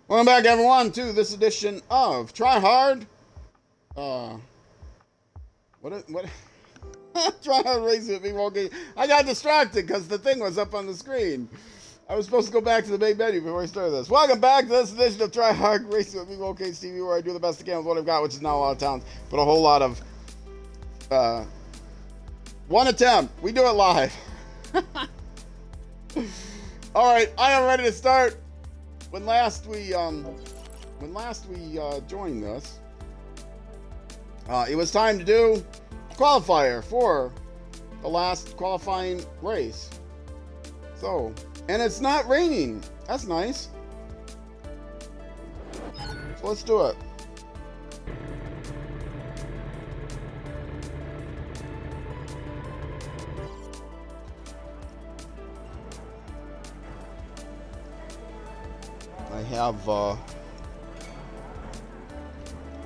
Welcome back, everyone, to this edition of Try Hard. What? Try Hard Racing with me. Okay, I got distracted because the thing was up on the screen. I was supposed to go back to the main menu before I started this. Welcome back to this edition of Try Hard Racing with me, OK TV, where I do the best I can with what I've got, which is not a lot of talent, but a whole lot of one attempt. We do it live. All right, I am ready to start. When last we joined this, it was time to do qualifier for the last qualifying race. So, and it's not raining. That's nice. So let's do it. I have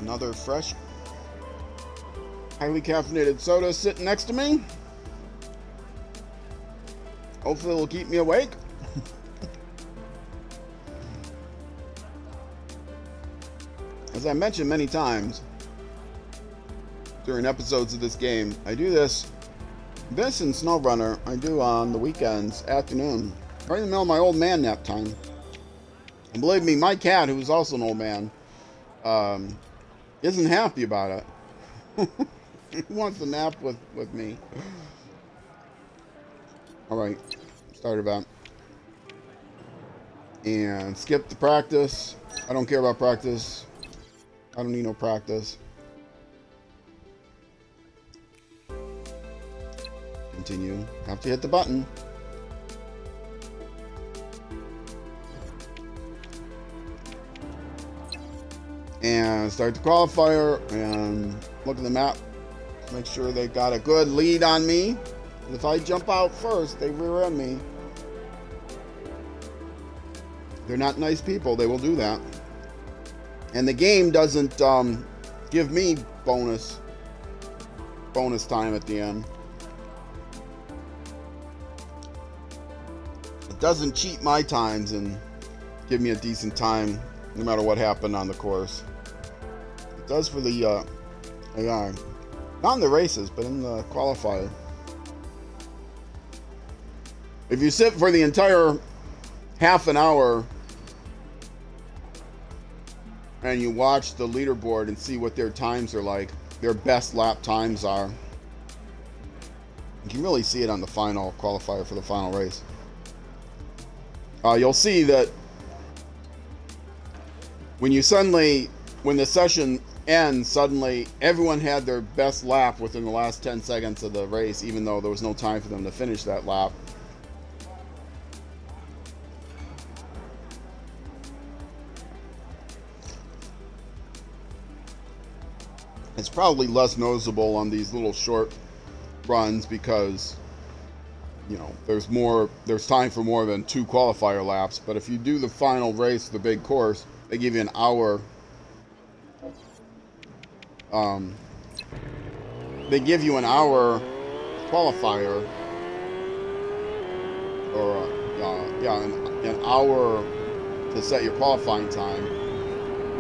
another fresh, highly caffeinated soda sitting next to me. Hopefully it'll keep me awake. As I mentioned many times during episodes of this game, I do this and SnowRunner I do on the weekends, afternoon, right in the middle of my old man nap time. And believe me, my cat, who's also an old man, isn't happy about it. He wants to nap with me. Alright, start about. And skip the practice. I don't care about practice. I don't need no practice. Continue. Have to hit the button. And start the qualifier and look at the map. Make sure they got a good lead on me. If I jump out first, they rear end me. They're not nice people. They will do that. And the game doesn't give me bonus time at the end. It doesn't cheat my times and give me a decent time no matter what happened on the course. It does for the AI. Not in the races, but in the qualifier. If you sit for the entire half an hour and you watch the leaderboard and see what their times are like, their best lap times are, you can really see it on the final qualifier for the final race. You'll see that when the session ends, suddenly everyone had their best lap within the last 10 seconds of the race, even though there was no time for them to finish that lap. It's probably less noticeable on these little short runs because, you know, there's time for more than 2 qualifier laps. But if you do the final race, the big course, they give you an hour. They give you an hour qualifier, or an hour to set your qualifying time,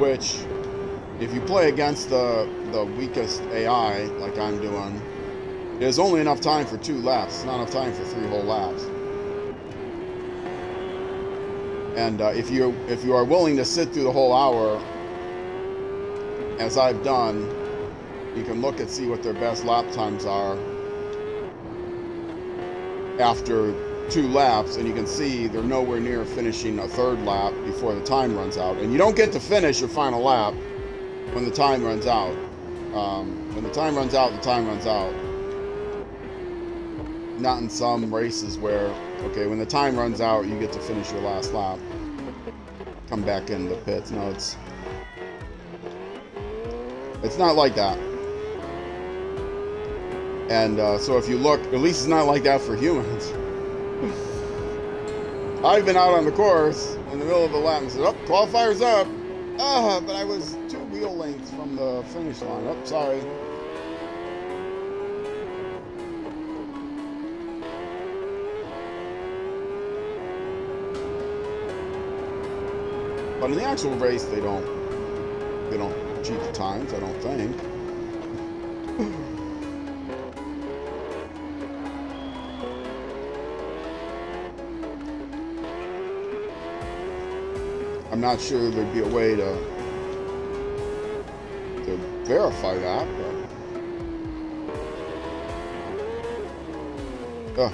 which, if you play against the weakest AI, like I'm doing, there's only enough time for 2 laps. It's not enough time for 3 whole laps. And if you are willing to sit through the whole hour, as I've done, you can look and see what their best lap times are after 2 laps, and you can see they're nowhere near finishing a 3rd lap before the time runs out. And you don't get to finish your final lap when the time runs out. When the time runs out, the time runs out. Not in some races where, okay, when the time runs out, you get to finish your last lap. Come back in the pits. No, it's not like that. And so if you look, at least it's not like that for humans. I've been out on the course in the middle of the lap and said, oh, qualifier's up. But I was 2 wheel lengths from the finish line. Oh, sorry. But in the actual race, they don't cheat the times, I don't think. I'm not sure there'd be a way to verify that, but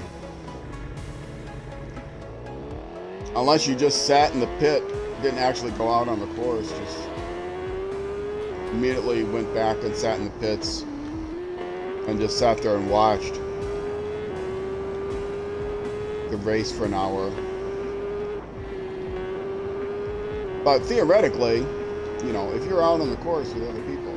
unless you just sat in the pit, didn't actually go out on the course, just immediately went back and sat in the pits and just sat there and watched the race for an hour. But theoretically, you know, if you're out on the course with other people,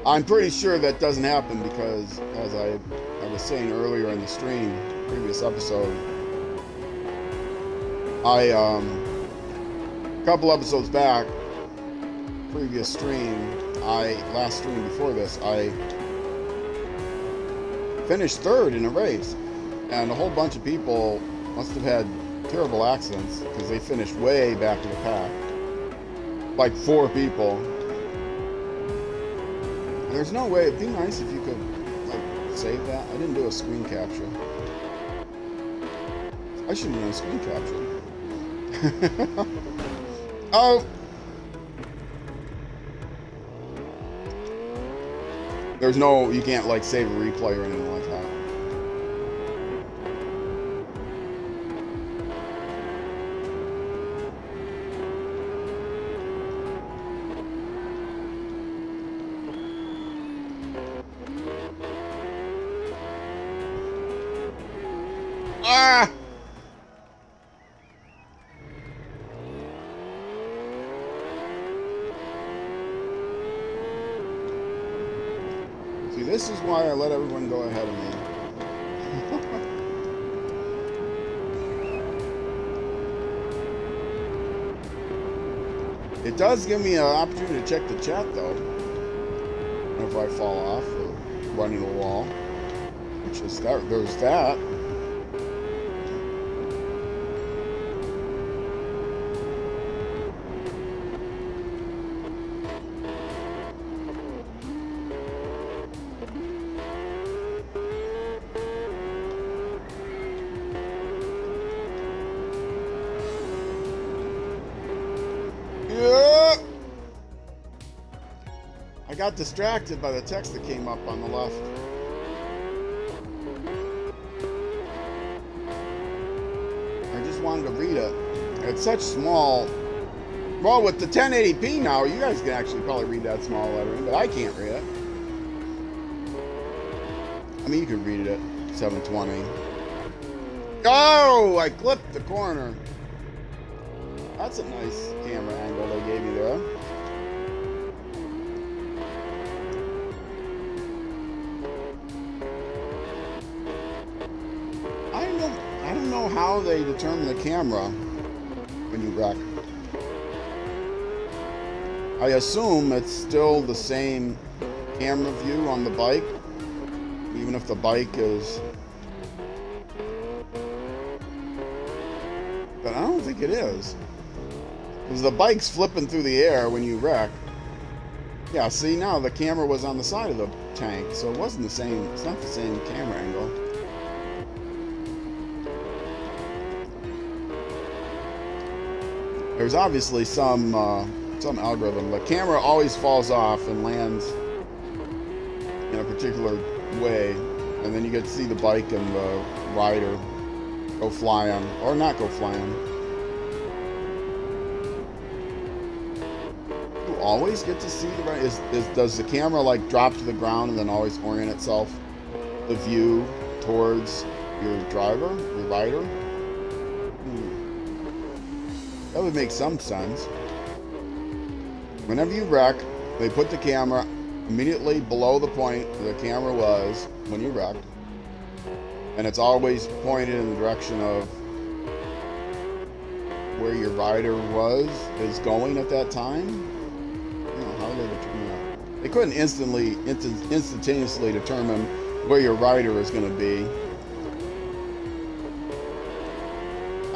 I'm pretty sure that doesn't happen because, as I was saying earlier in the stream, previous episode, a couple episodes back, previous stream, last stream before this, I finished third in a race, and a whole bunch of people must have had terrible accidents because they finished way back in the pack, like 4 people. There's no way. It'd be nice if you could like save that. I didn't do a screen capture. I should have done a screen capture. Oh. There's no, you can't like save a replay or anything like that. Ah! See, this is why I let everyone go ahead of me. It does give me an opportunity to check the chat, though. If I fall off or run into a wall. Which is that, there's that. I got distracted by the text that came up on the left. I just wanted to read it. It's such small. Well, with the 1080p now, you guys can actually probably read that small lettering, but I can't read it. I mean, you can read it at 720. Oh, I clipped the corner. That's a nice camera angle they gave me there. I don't know how they determine the camera when you wreck. I assume it's still the same camera view on the bike, even if the bike is... But I don't think it is. Because the bike's flipping through the air when you wreck. Yeah, see, now the camera was on the side of the tank, so it wasn't the same, it's not the same camera angle. There's obviously some algorithm. The camera always falls off and lands in a particular way, and then you get to see the bike and the rider go flying, or not go flying. You always get to see the rider. Does the camera like drop to the ground and then always orient itself, the view towards your driver, your rider? That would make some sense. Whenever you wreck, they put the camera immediately below the point where the camera was when you wrecked. And it's always pointed in the direction of where your rider is going at that time. I don't know how they determine that. They couldn't instantaneously determine where your rider is going to be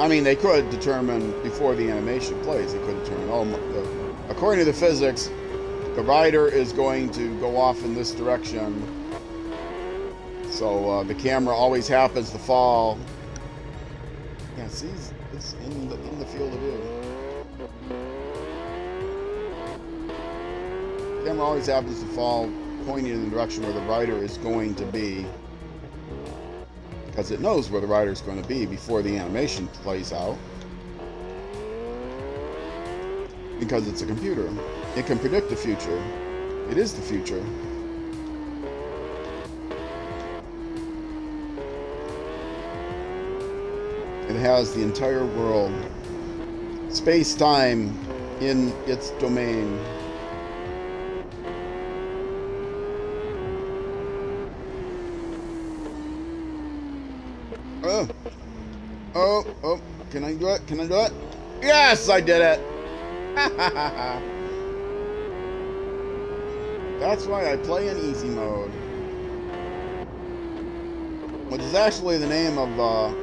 I mean, they could determine before the animation plays, they could determine, oh, according to the physics, the rider is going to go off in this direction. So the camera always happens to fall. Yeah, see, it's in the field of view. The camera always happens to fall pointing in the direction where the rider is going to be, because it knows where the rider is going to be before the animation plays out. Because it's a computer. It can predict the future. It is the future. It has the entire world, space-time, in its domain. Oh, can I do it? Can I do it? Yes, I did it! That's why I play in easy mode. Which is actually the name of,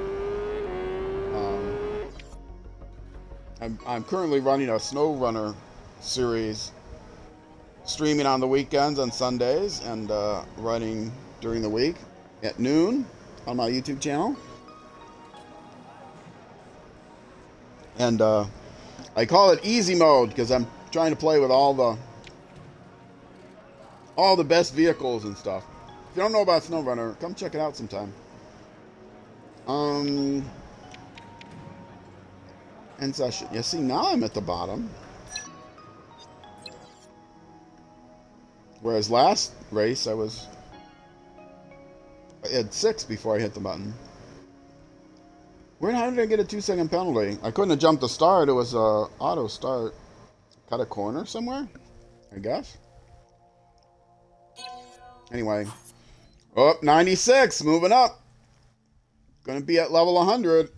I'm currently running a snow runner series, streaming on the weekends on Sundays, and running during the week at noon on my YouTube channel. And I call it easy mode because I'm trying to play with all the best vehicles and stuff. If you don't know about SnowRunner, come check it out sometime. End session. Yeah, see, now I'm at the bottom. Whereas last race, I had 6 before I hit the button. How did I get a 2-second penalty? I couldn't have jumped the start. It was auto start. Cut a corner somewhere, I guess. Anyway. Oh, 96. Moving up. Going to be at level 100.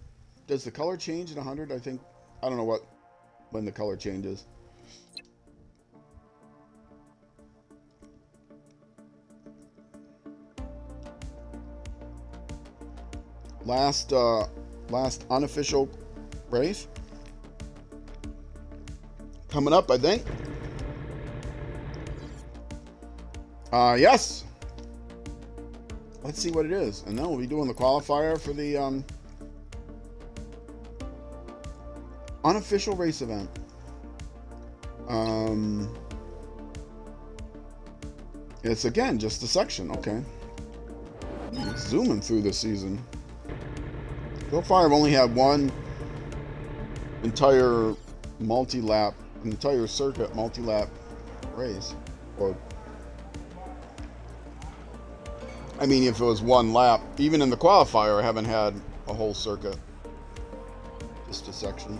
Does the color change at 100? I don't know when the color changes. Last unofficial race coming up, I think. Yes. Let's see what it is, and then we'll be doing the qualifier for the unofficial race event. It's again just a section. Okay. Zooming through this season. So far, I've only had one entire circuit multi-lap race. Or, I mean, if it was one lap, even in the qualifier, I haven't had a whole circuit. Just a section.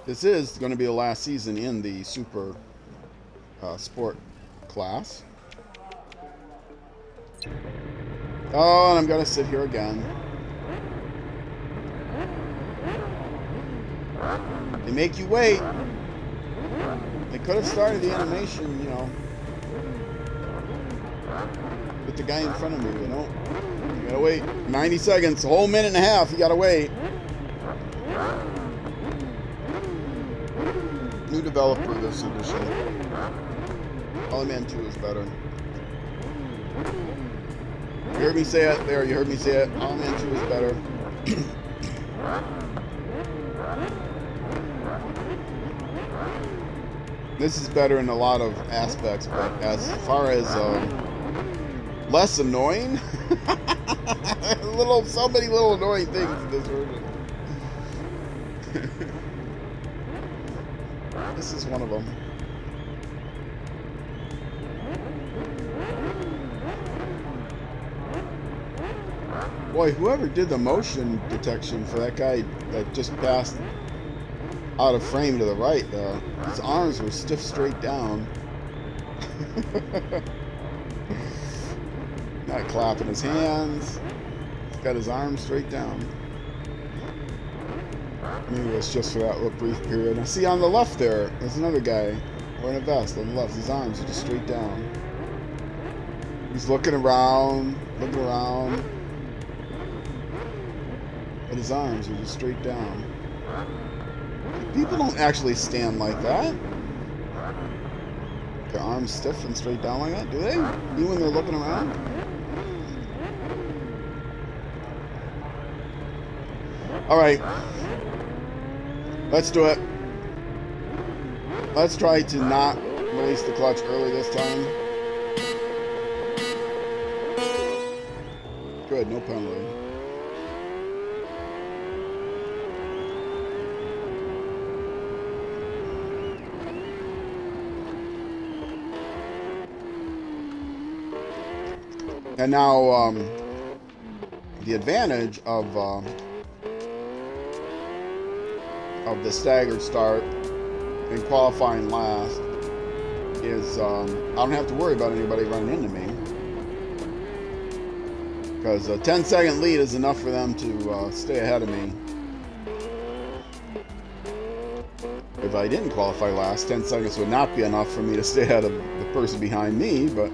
This is going to be the last season in the Super Sport class. Oh, and I'm going to sit here again. They make you wait. They could have started the animation, you know, with the guy in front of me, you know. You gotta wait 90 seconds, a whole minute and a half, you gotta wait. New developer this edition. Polyman 2 is better. You heard me say it there, you heard me say it. Polyman 2 is better. This is better in a lot of aspects, but as far as less annoying, so many little annoying things in this version. This is one of them. Boy, whoever did the motion detection for that guy that just passed out of frame to the right, his arms were stiff straight down. Not clapping his hands. He's got his arms straight down. Maybe it's just for that little brief period. Now see on the left there's another guy. Wearing a vest on the left. His arms are just straight down. He's looking around. Looking around. But his arms are just straight down. People don't actually stand like that. Their arms stiff and straight down like that, do they? Even when they're looking around? Alright. Let's do it. Let's try to not release the clutch early this time. Good, no penalty. And now, the advantage of the staggered start and qualifying last is I don't have to worry about anybody running into me, because a 10-second lead is enough for them to stay ahead of me. If I didn't qualify last, 10 seconds would not be enough for me to stay ahead of the person behind me, but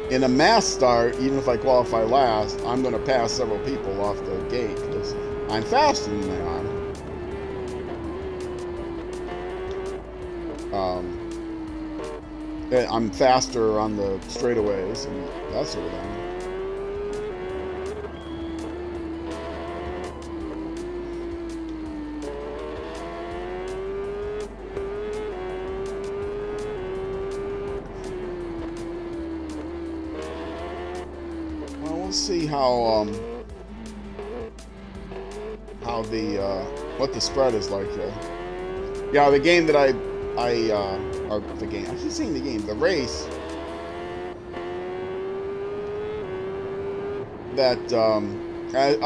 in a mass start, even if I qualify last, I'm going to pass several people off the gate because I'm faster than they are. I'm faster on the straightaways and that sort of thing. We'll see how the what the spread is like here. Yeah, the game that I keep saying the game, the race that I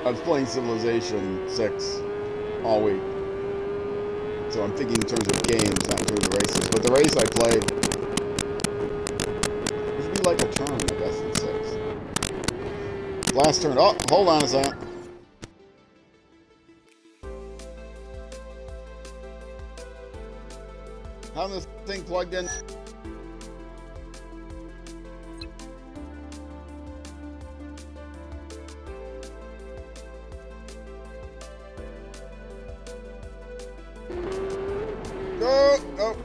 was playing Civilization 6 all week, so I'm thinking in terms of games, not in terms of races. But the race I played, it would be like a turn, I guess, in 6. Last turn. Oh, hold on a second. Having this thing plugged in. Go! Oh,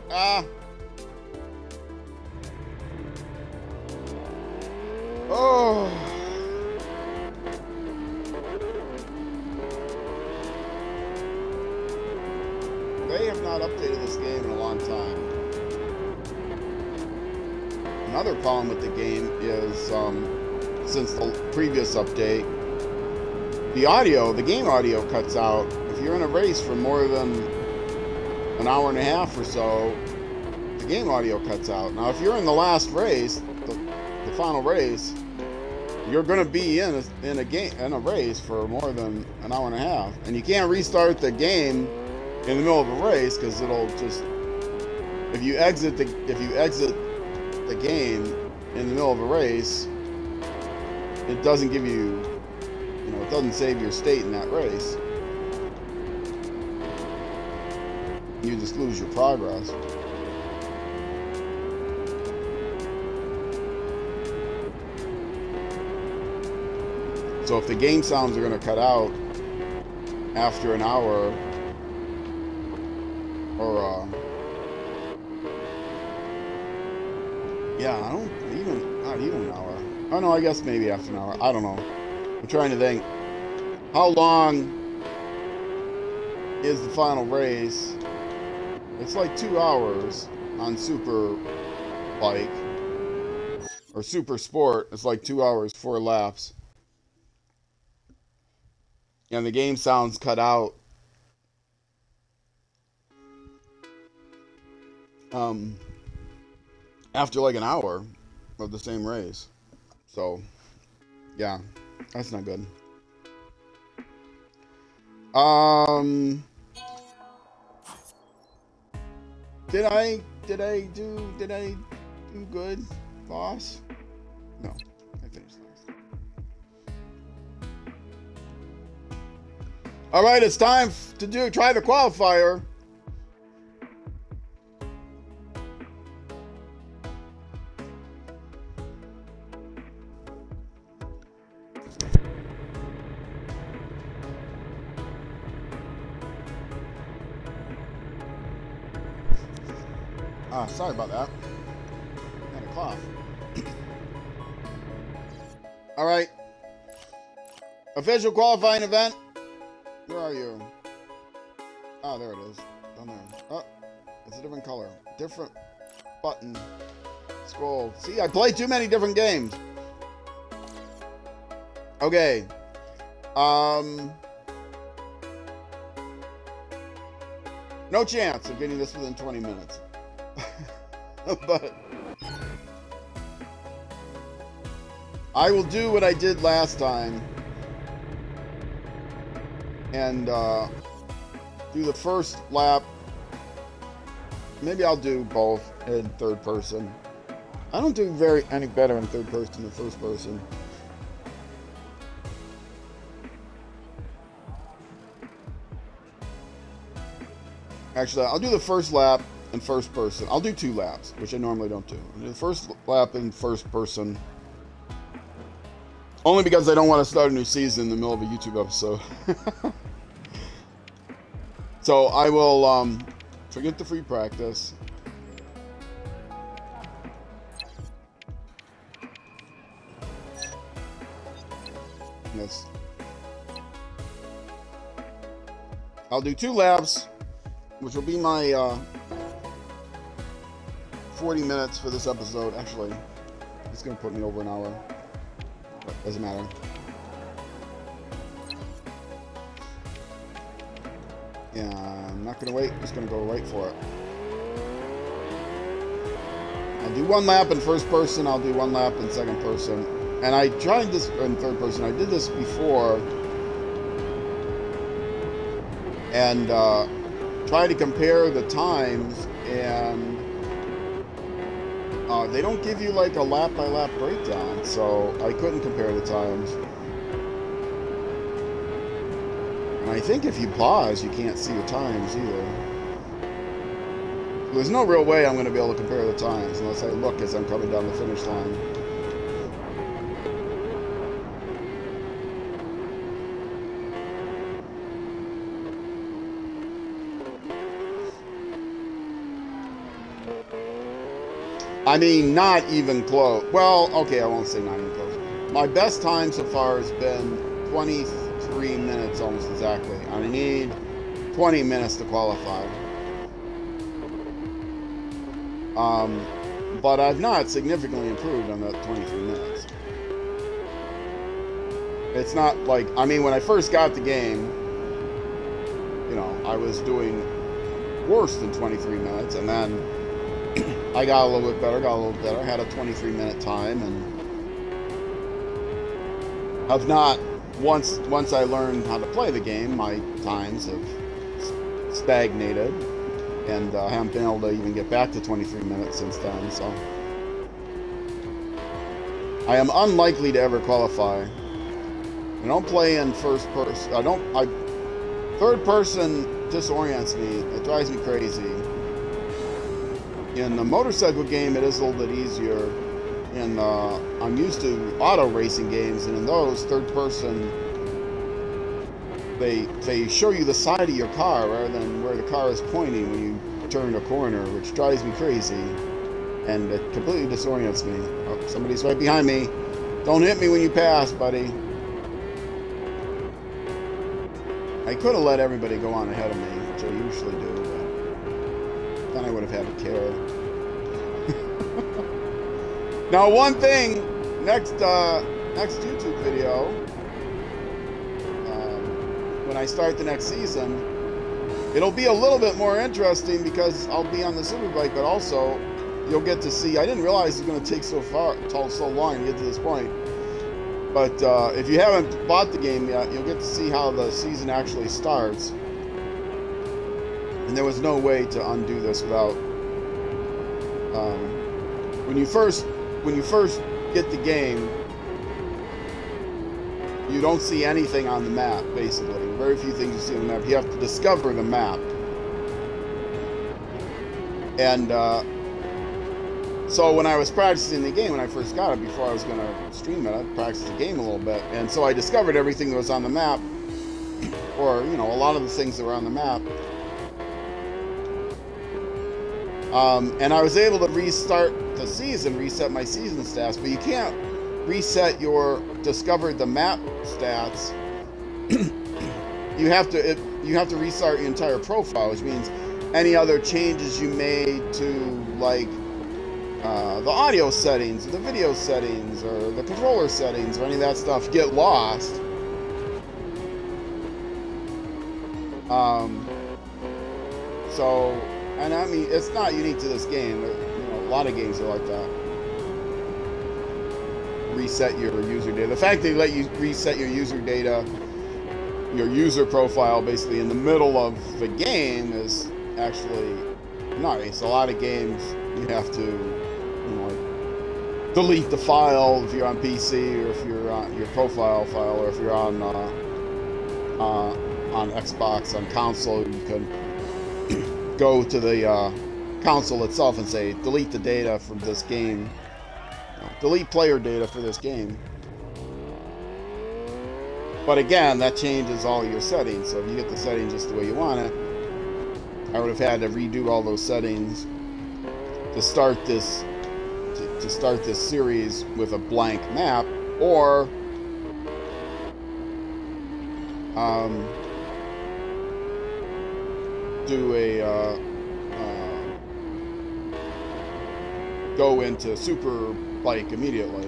Oh! They have not updated this game in a long time. Another problem with the game is, since the previous update, the game audio cuts out. If you're in a race for more than an hour and a half or so, the game audio cuts out. Now, if you're in the last race, the final race, you're going to be in a race for more than an hour and a half, and you can't restart the game in the middle of a race because it'll just, if you exit the game in the middle of a race, it doesn't give you, it doesn't save your state in that race. You just lose your progress. So if the game sounds are going to cut out after an hour, or yeah, not even an hour. Oh no, I guess maybe after an hour. I don't know. I'm trying to think. How long is the final race? It's like 2 hours on Super Bike or Super Sport. It's like 2 hours, 4 laps. And the game sounds cut out after like an hour of the same race. So yeah, that's not good. Did I do good, boss? No, I finished last. All right, it's time to try the qualifier. Sorry about that. I had a cough. All right. Official qualifying event. Where are you? Oh, there it is. Down there. Oh, it's a different color. Different button. Scroll. See, I played too many different games. Okay. No chance of getting this within 20 minutes. But I will do what I did last time and do the first lap. Maybe I'll do both in third person. I don't do any better in third person than first person. Actually, I'll do the first lap in first person. I'll do 2 laps, which I normally don't do. I'll do the first lap in first person. Only because I don't want to start a new season in the middle of a YouTube episode. So I will forget the free practice. Yes. I'll do 2 laps, which will be my 40 minutes for this episode. Actually, it's going to put me over an hour. But doesn't matter. Yeah, I'm not going to wait. I'm just going to go right for it. I'll do 1 lap in first person. I'll do 1 lap in second person. And I tried this in third person. I did this before. And try to compare the times, and they don't give you like a lap by lap breakdown, so I couldn't compare the times. And I think if you pause, you can't see the times either. There's no real way I'm going to be able to compare the times unless I look as I'm coming down the finish line. I mean, not even close. Well, okay, I won't say not even close. My best time so far has been 23 minutes, almost exactly. I need 20 minutes to qualify. But I've not significantly improved on that 23 minutes. It's not like, I mean, when I first got the game, you know, I was doing worse than 23 minutes, and then I got a little bit better, had a 23-minute time, and I've not, once I learned how to play the game, my times have stagnated, and I haven't been able to even get back to 23 minutes since then, so I am unlikely to ever qualify. I don't play in first person, third person disorients me, it drives me crazy. In the motorcycle game, it is a little bit easier. And I'm used to auto racing games, and in those, third person, they show you the side of your car rather than where the car is pointing when you turn a corner, which drives me crazy, and it completely disorients me. Oh, somebody's right behind me. Don't hit me when you pass, buddy. I could have let everybody go on ahead of me, which I usually do. Then I would have had to care. Now, one thing, next YouTube video, when I start the next season, it'll be a little bit more interesting because I'll be on the Superbike, but also you'll get to see. I didn't realize it's going to take so long to get to this point. But if you haven't bought the game yet, you'll get to see how the season actually starts. And there was no way to undo this without when you first get the game, you don't see anything on the map, basically. Very few things you see on the map. You have to discover the map. And so when I was practicing the game, when I first got it, before I was going to stream it, I practiced the game a little bit. And so I discovered everything that was on the map, or, you know, a lot of the things that were on the map. And I was able to restart the season, reset my season stats, but you can't reset your discovered the map stats. you have to restart your entire profile, which means any other changes you made to, like, the audio settings, or the video settings, or the controller settings, or any of that stuff get lost. So, and I mean, it's not unique to this game. You know, a lot of games are like that. Reset your user data. The fact they let you reset your user data, your user profile, basically in the middle of the game is actually nice. A lot of games you have to, you know, like, delete the file if you're on PC, or if you're on your profile file, or if you're on Xbox, on console, you can go to the console itself and say, delete the data from this game. Delete player data for this game. But again, that changes all your settings. So if you get the settings just the way you want it, I would have had to redo all those settings to start this series with a blank map, or do a go into Super Bike immediately,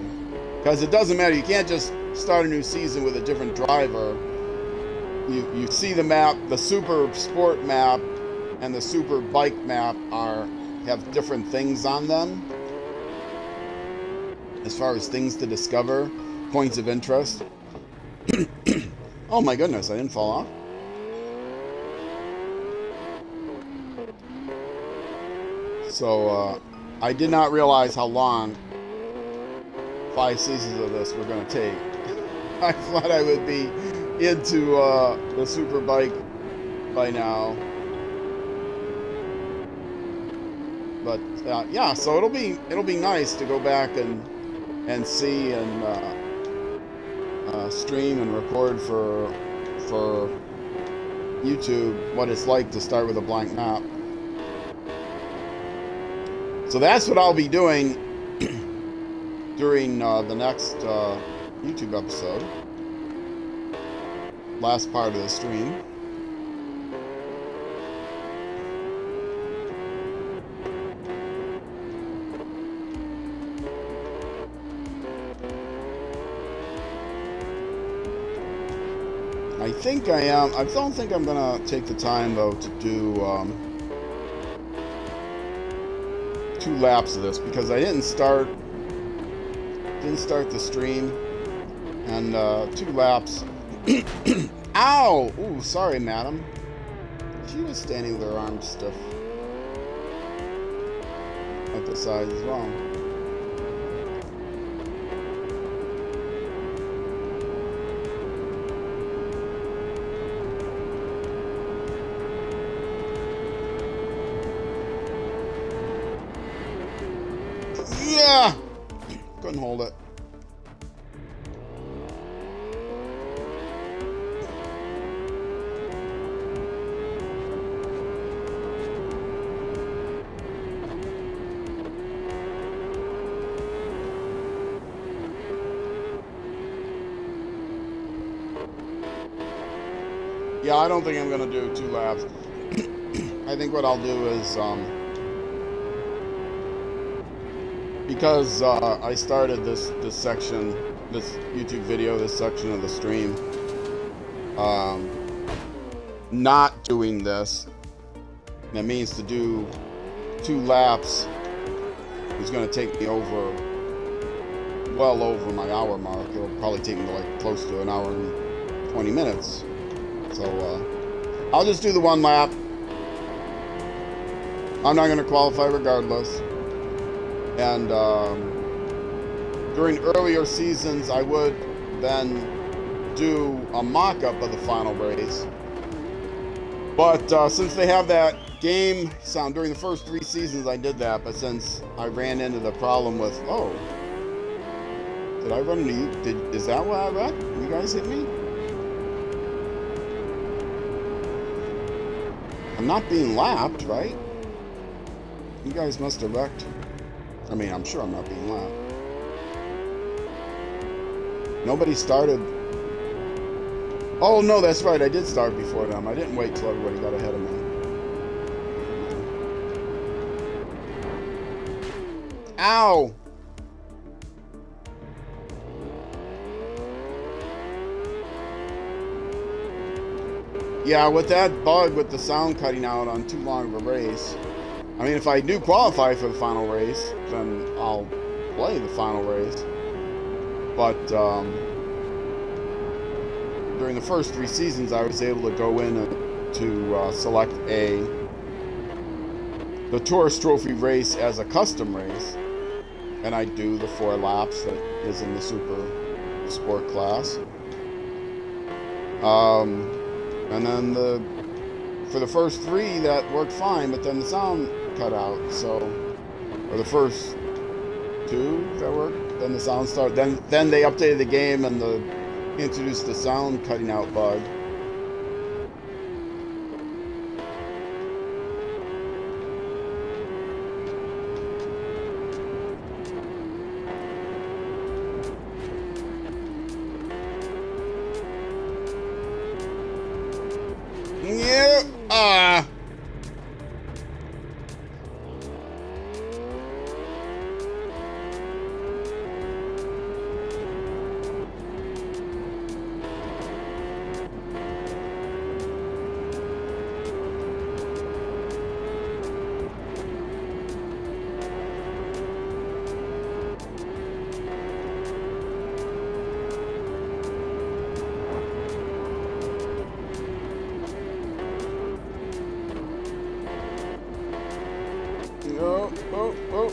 because it doesn't matter. You can't just start a new season with a different driver. You see the map, the Super Sport map and the Super Bike map have different things on them as far as things to discover, points of interest. Oh my goodness, I didn't fall off. So I did not realize how long 5 seasons of this were going to take. I thought I would be into the Super Bike by now. But yeah, so it'll be nice to go back and see and stream and record for YouTube what it's like to start with a blank map. So that's what I'll be doing during the next YouTube episode. Last part of the stream. I think I am. I don't think I'm gonna take the time though to do 2 laps of this, because I didn't start the stream, and 2 laps. Ow! Ooh, sorry, madam. She was standing with her arms stiff at the side as well. Yeah! Couldn't hold it. Yeah, I don't think I'm gonna do 2 laps. I think what I'll do is, because I started this section, this YouTube video, this section of the stream, not doing this, that means to do 2 laps is going to take me well over my hour mark. It'll probably take me like close to an hour and 20 minutes. So I'll just do the 1 lap. I'm not going to qualify regardless. And during earlier seasons, I would then do a mock-up of the final race. But since they have that game sound during the first 3 seasons, I did that. But since I ran into the problem with, oh, did I run into you? Is that what I read? You guys hit me? I'm not being lapped, right? You guys must have wrecked. I mean, I'm sure I'm not being lapped. Nobody started. Oh, no, that's right. I did start before them. I didn't wait till everybody got ahead of me. Ow! Yeah, with that bug with the sound cutting out on too long of a race. I mean, if I do qualify for the final race, then I'll play the final race. But during the first 3 seasons, I was able to go in to select the Tourist Trophy race as a custom race, and I do the 4 laps that is in the Supersport class. And then for the first 3 that worked fine, but then the sound cut out. So, or the first 2 that worked, then the sound started. Then they updated the game and introduced the sound cutting out bug. Yeah. Oh, oh, oh.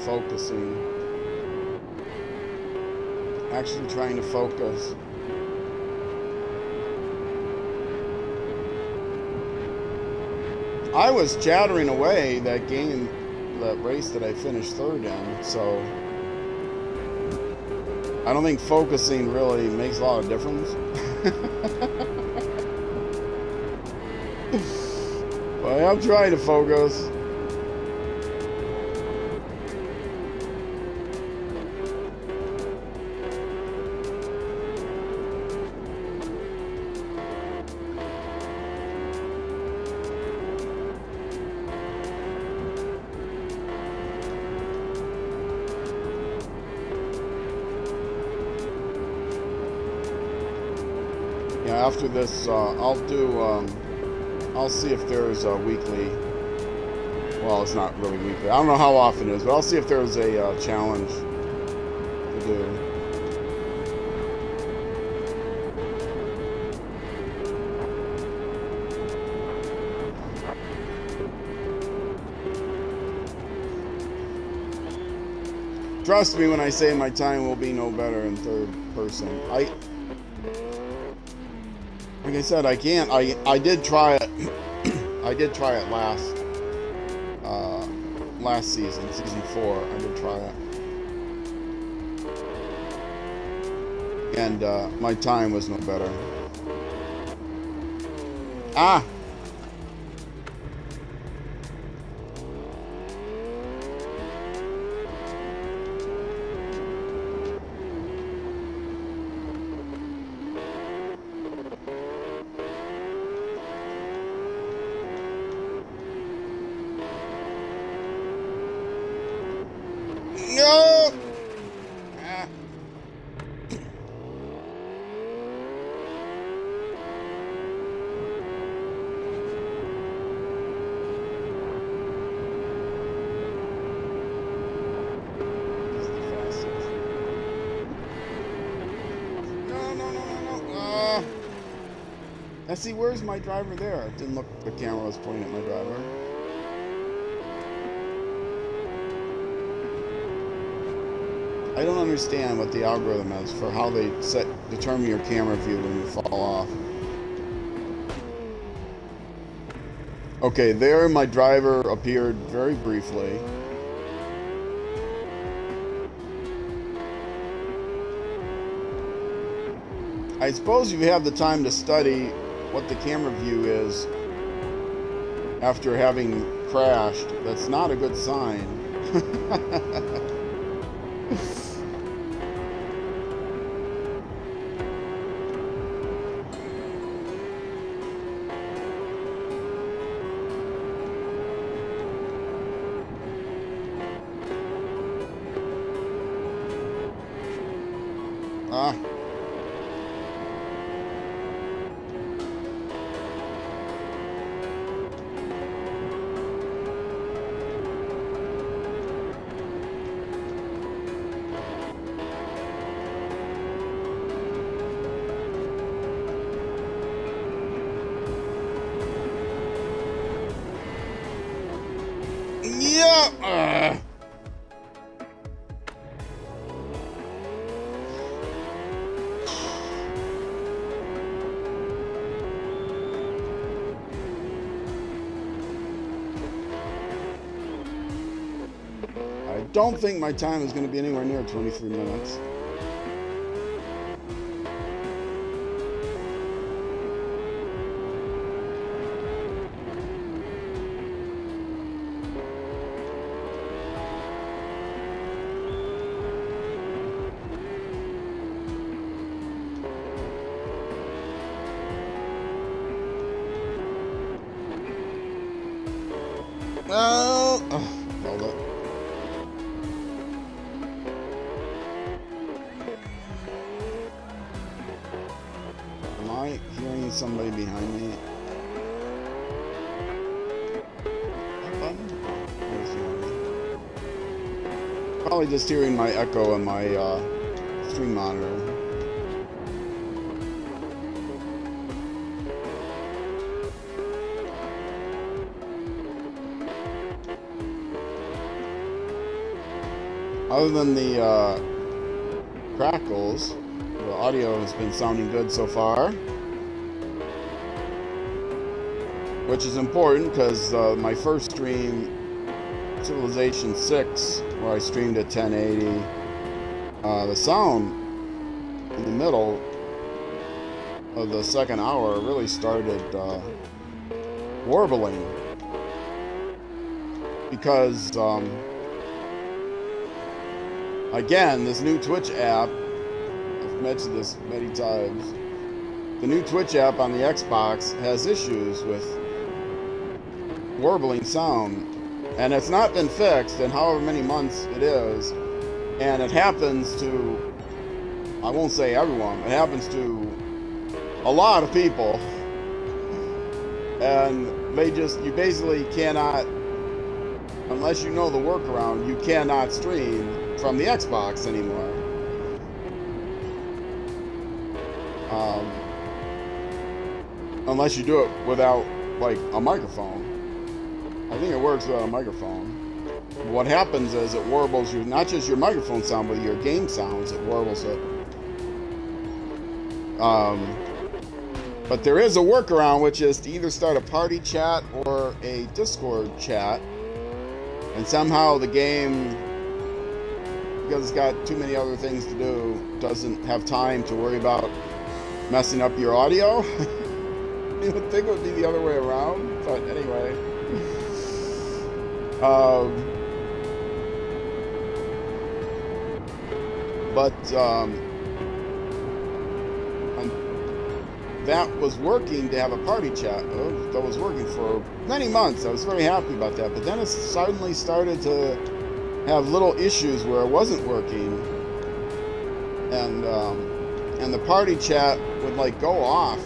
Focusing. Actually trying to focus. I was chattering away that race that I finished 3rd in, so I don't think focusing really makes a lot of difference. But I'm trying to focus. Yeah, after this, I'll see if there's a weekly, well, it's not really weekly, I don't know how often it is, but I'll see if there's a challenge to do. Trust me when I say my time will be no better in 3rd person. Like I said, I can't. I did try it. I did try it last season, season 4. I did try it, and my time was no better. Ah. No! see, where's my driver there? It didn't look the camera was pointing at my driver. I don't understand what the algorithm is for how they determine your camera view when you fall off. Okay, there my driver appeared very briefly. I suppose if you have the time to study what the camera view is after having crashed, that's not a good sign. I don't think my time is going to be anywhere near 23 minutes. Hold up. Am I hearing somebody behind me? Probably just hearing my echo on my stream monitor. Other than the crackles, the audio has been sounding good so far, which is important because my first stream, Civilization 6, where I streamed at 1080, the sound in the middle of the second hour really started warbling because again, this new Twitch app, I've mentioned this many times, the new Twitch app on the Xbox has issues with warbling sound, and it's not been fixed in however many months it is, and it happens to, I won't say everyone, it happens to a lot of people, and you basically cannot, unless you know the workaround, you cannot stream from the Xbox anymore. Unless you do it without, like, a microphone. I think it works without a microphone. What happens is it warbles not just your microphone sound, but your game sounds, it warbles it. But there is a workaround, which is to either start a party chat or a Discord chat, and somehow the game, because it's got too many other things to do, doesn't have time to worry about messing up your audio. You would think it would be the other way around, but anyway. That was working to have a party chat. That was working for many months. I was very happy about that, but then it suddenly started to have little issues where it wasn't working, and the party chat would like go off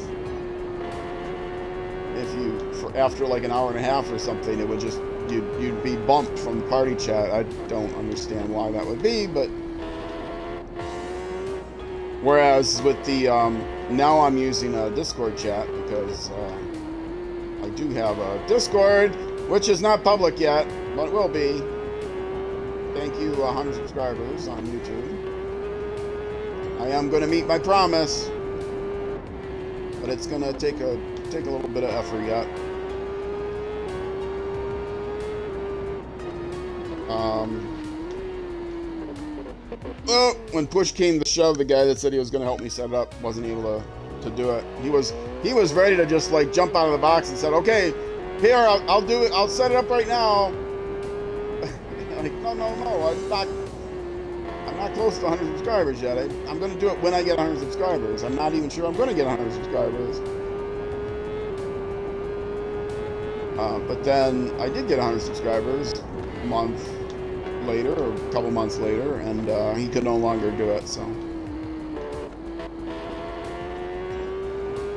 if after like an hour and a half or something. It would just you'd be bumped from the party chat. I don't understand why that would be, but Whereas with the now I'm using a Discord chat because I do have a Discord, which is not public yet, but it will be. Thank you, 100 subscribers on YouTube. I am going to meet my promise, but it's going to take a little bit of effort yet. Well, when push came to shove, the guy that said he was going to help me set it up wasn't able to do it. He was ready to just like jump out of the box and said, "Okay, here I'll do it. I'll set it up right now." Like, no, I'm not close to 100 subscribers yet. I'm going to do it when I get 100 subscribers. I'm not even sure I'm going to get 100 subscribers. But then I did get 100 subscribers a month later, or a couple months later, and he could no longer do it, so.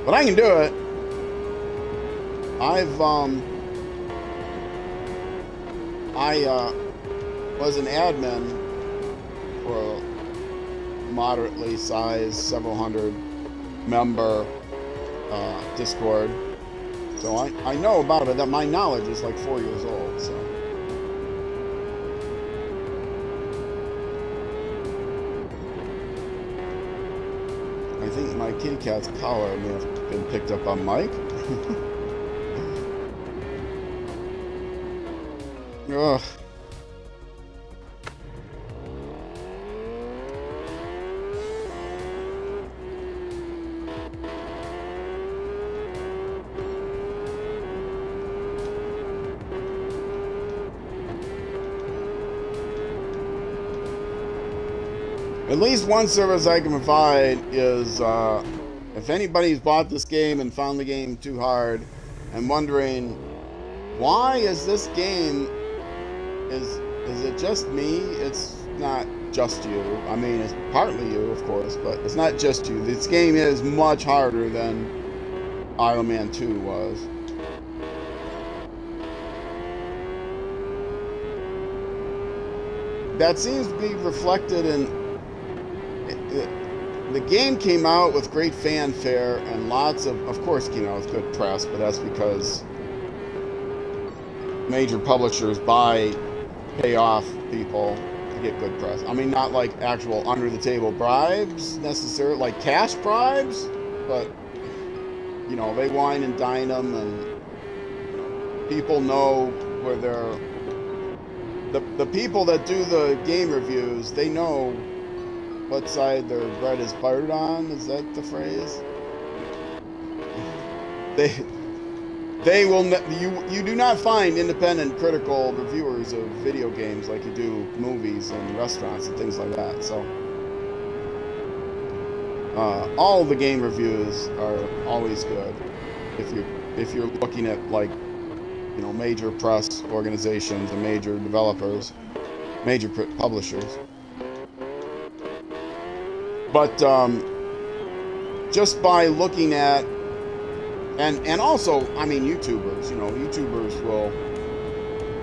But I can do it. I was an admin for a moderately sized, several hundred member Discord. So I know about it. That my knowledge is like 4 years old, so. I think my kitty cat's collar may have been picked up on mic. Ugh. At least one service I can provide is if anybody's bought this game and found the game too hard and wondering why is this game, is it just me? It's not just you. I mean, it's partly you, of course, but it's not just you. This game is much harder than Iron Man 2 was. That seems to be reflected in the game came out with great fanfare and lots of course came out with good press, but that's because major publishers pay off people to get good press. I mean, not like actual under the table bribes necessarily, like cash bribes, but you know, they wine and dine them, and people know where they're the people that do the game reviews, they know what side their bread is buttered on. Is that the phrase? They will. You do not find independent critical reviewers of video games like you do movies and restaurants and things like that. So all the game reviews are always good if you're looking at, like, you know, major press organizations and major developers, major publishers. But just by looking at, and also, I mean, YouTubers, you know,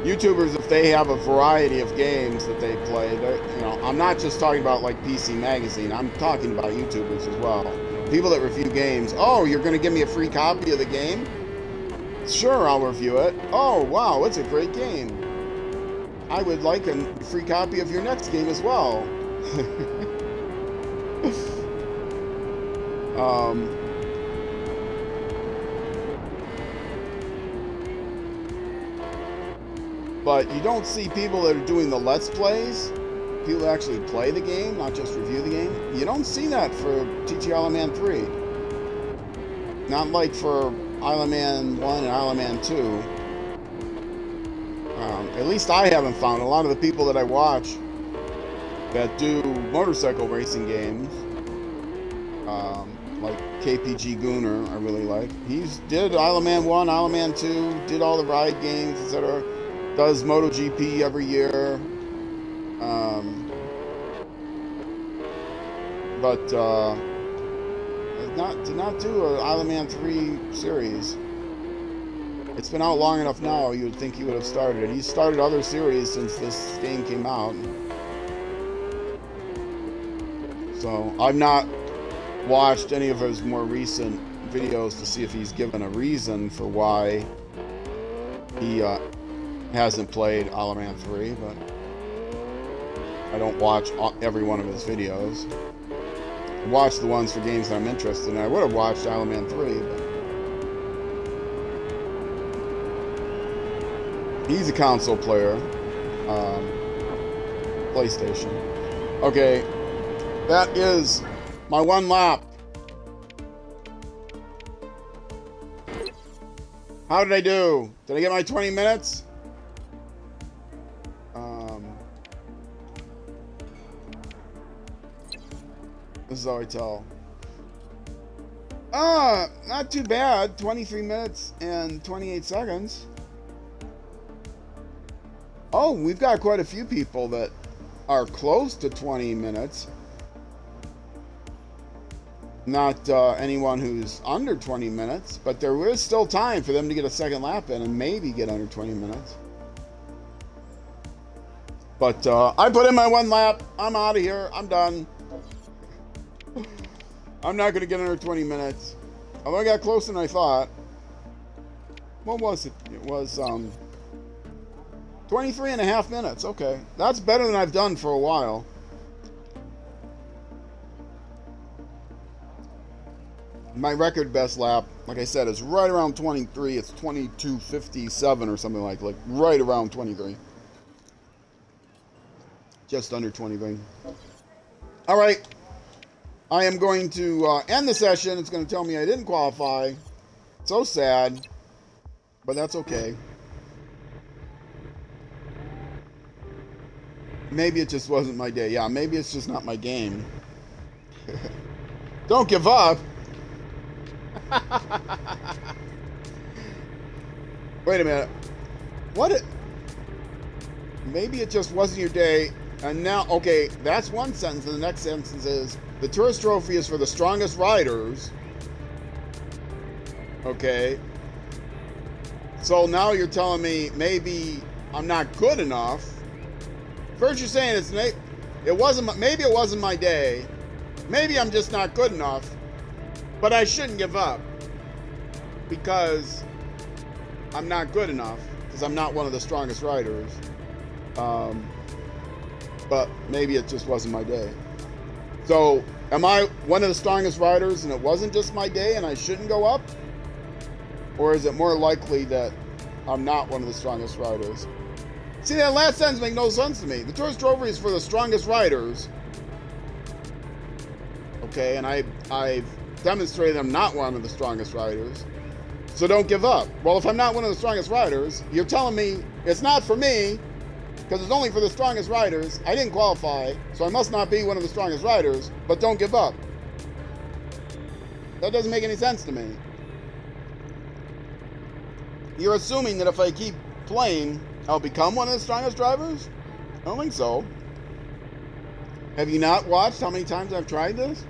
YouTubers, if they have a variety of games that they play, you know, I'm not just talking about like PC Magazine, I'm talking about YouTubers as well. People that review games. Oh, you're going to give me a free copy of the game? Sure, I'll review it. Oh, wow, it's a great game. I would like a free copy of your next game as well. But you don't see people that are doing the Let's Plays, people that actually play the game, not just review the game. You don't see that for TT Island Man 3. Not like for Island Man 1 and Island Man 2. At least I haven't found. A lot of the people that I watch that do motorcycle racing games, like KPG Gooner, I really like. He's did Island Man 1, Island Man 2, did all the ride games, etc. Does MotoGP every year. But did not do an Island Man 3 series. It's been out long enough now, you would think he would have started it. He's started other series since this game came out. So I'm not watched any of his more recent videos to see if he's given a reason for why he hasn't played Iron Man 3, but I don't watch every one of his videos. I watch the ones for games that I'm interested in. I would have watched Iron Man 3, but he's a console player. PlayStation. Okay, that is my one lap. How did I do? Did I get my 20 minutes? This is how I tell. Not too bad. 23 minutes and 28 seconds. Oh, we've got quite a few people that are close to 20 minutes. Not anyone who's under 20 minutes, but there is still time for them to get a second lap in and maybe get under 20 minutes. But I put in my one lap. I'm out of here. I'm done. I'm not going to get under 20 minutes. Although I got closer than I thought. What was it? It was 23 and a half minutes. Okay. That's better than I've done for a while. My record best lap, like I said, is right around 23. It's 22:57 or something like right around 23. Just under 23. All right. I am going to end the session. It's going to tell me I didn't qualify. So sad. But that's okay. Maybe it just wasn't my day. Yeah, maybe it's just not my game. Don't give up. Wait a minute. What? Maybe it just wasn't your day. And now, okay, that's one sentence. And the next sentence is, the tourist trophy is for the strongest riders. Okay. So now you're telling me maybe I'm not good enough. First you're saying maybe it wasn't my day. Maybe I'm just not good enough. But I shouldn't give up. Because I'm not good enough. Because I'm not one of the strongest riders. But maybe it just wasn't my day. So, am I one of the strongest riders and it wasn't just my day and I shouldn't go up? Or is it more likely that I'm not one of the strongest riders? See, that last sentence makes no sense to me. The tourist trophy is for the strongest riders. Okay, and I've demonstrated I'm not one of the strongest riders. So don't give up. Well, if I'm not one of the strongest riders, you're telling me it's not for me, because it's only for the strongest riders. I didn't qualify, so I must not be one of the strongest riders, but don't give up. That doesn't make any sense to me. You're assuming that if I keep playing, I'll become one of the strongest drivers? I don't think so. Have you not watched how many times I've tried this?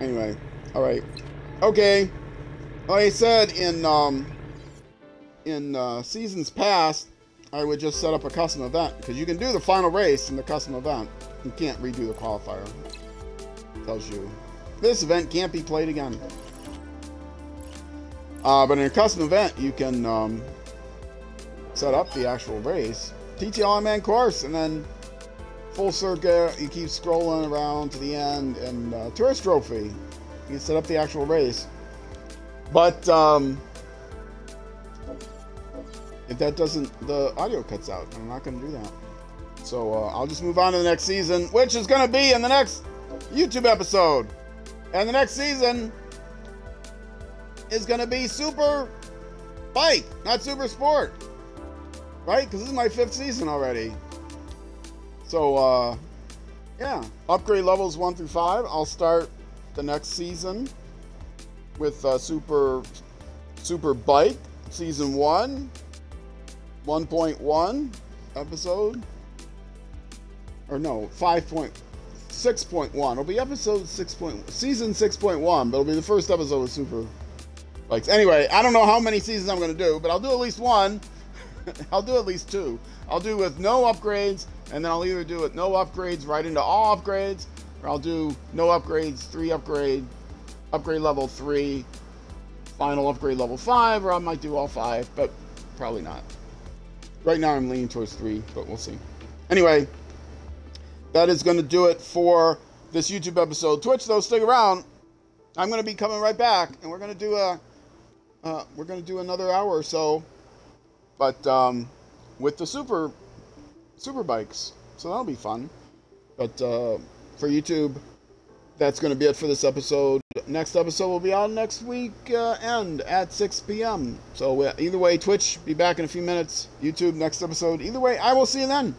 Anyway, all right. Okay. Like I said, in seasons past, I would just set up a custom event, because you can do the final race in the custom event. You can't redo the qualifier. It tells you this event can't be played again. But in a custom event, you can set up the actual race. TTL Man course, and then full circuit. You keep scrolling around to the end, and tourist trophy. You can set up the actual race. But if that doesn't, the audio cuts out. I'm not going to do that. So I'll just move on to the next season, which is going to be in the next YouTube episode. And the next season is going to be Super Bike, not Super Sport. Right? Because this is my 5th season already. So, yeah. Upgrade levels 1 through 5. I'll start the next season with Super Bike, Season 1. 1.1 episode, or no, 5.6.1. It'll be episode 6. Season 6.1, but it'll be the first episode of Super Bikes. Anyway, I don't know how many seasons I'm going to do, but I'll do at least 1. I'll do at least 2. I'll do with no upgrades, and then I'll either do with no upgrades right into all upgrades, Or I'll do no upgrades, 3 upgrade level 3, final upgrade level 5, or I might do all 5, but probably not. Right now I'm leaning towards 3, but we'll see. Anyway, that is going to do it for this YouTube episode. Twitch, though, stick around. I'm going to be coming right back, and we're going to do another hour or so, but with the super bikes, so that'll be fun. But for YouTube, that's going to be it for this episode. Next episode will be out next week end at 6 p.m. So either way, Twitch, be back in a few minutes. YouTube, next episode. Either way, I will see you then.